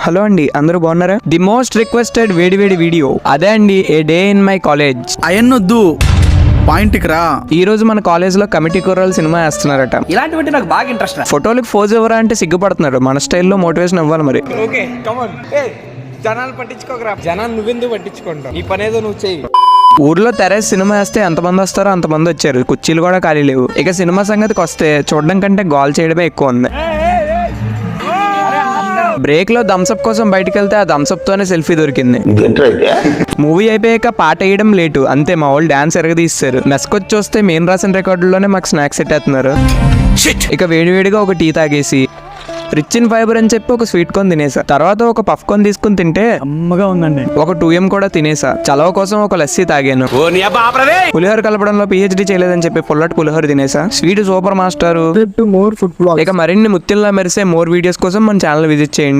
Hello అండి, అందరూ బాగున్నారా? ది మోస్ట్ రిక్వెస్టెడ్ వేడి వీడియో అదే అండి, ఏ డే ఇన్ మై కాలేజ్. అయన్నొద్దు, పాయింట్కి రా. ఈ రోజు మన కాలేజ్ లో కమిటీ కుర్రాలు సినిమా వేస్తున్నారట. ఇలాంటివంటే నాకు బాగా ఇంట్రెస్ట్. ఫోటోలకు ఫోజ్ ఎవరా అంటే సిగ్గుపడుతున్నారు. మన స్టైల్లో మోటివేషన్ ఇవ్వాలి మరి. Okay come on. జనాలు పట్టించుకోకరా, జనాలు నువ్వెందుకు పట్టించుకుంటావు? నీ పనేదో నువ్వు చెయ్యి. ఊర్లో తెరేసి సినిమా వేస్తే ఎంతమంది వస్తారో అంతమంది వచ్చారు. కుర్చీలు కూడా ఖాళీ లేవు. ఇక సినిమా సంగతికి వస్తే చూడడం కంటే గోల్ చేయడమే ఎక్కువ ఉంది. బ్రేక్ లో థమ్స్అప్ కోసం బయటకు వెళ్తే ఆ థమ్స్అప్ తోనే సెల్ఫీ దొరికింది. మూవీ అయిపోయాక పాట వేయడం లేటు, అంతే మా వాళ్ళు డాన్స్ ఎరగదీస్తారు. మెస్కొచ్చి చూస్తే మెయిన్ రాసిన రికార్డుల్లోనే మాకు స్నాక్స్ ఎట్టేస్తున్నారు. ఇక వేడివేడిగా ఒక టీ తాగేసి రిచ్ ఇన్ ఫైబర్ అని చెప్పి ఒక స్వీట్ కొని తినేసా. తర్వాత ఒక పఫ్ కొని తీసుకుని తింటే అమ్మగా ఉందండి. ఒక 2M కూడా తినేసా. చలవ కోసం ఒక లస్సీ తాగాను. పులిహోర కలపడంలో PhD చేయలేదని చెప్పి పుల్లటి పులిహోర తినేసా. Sweet super master. More food blog. ఇక మరిన్ని ముత్యంలా మెరిసే మోర్ వీడియోస్ కోసం మన ఛానల్ విజిట్ చేయండి.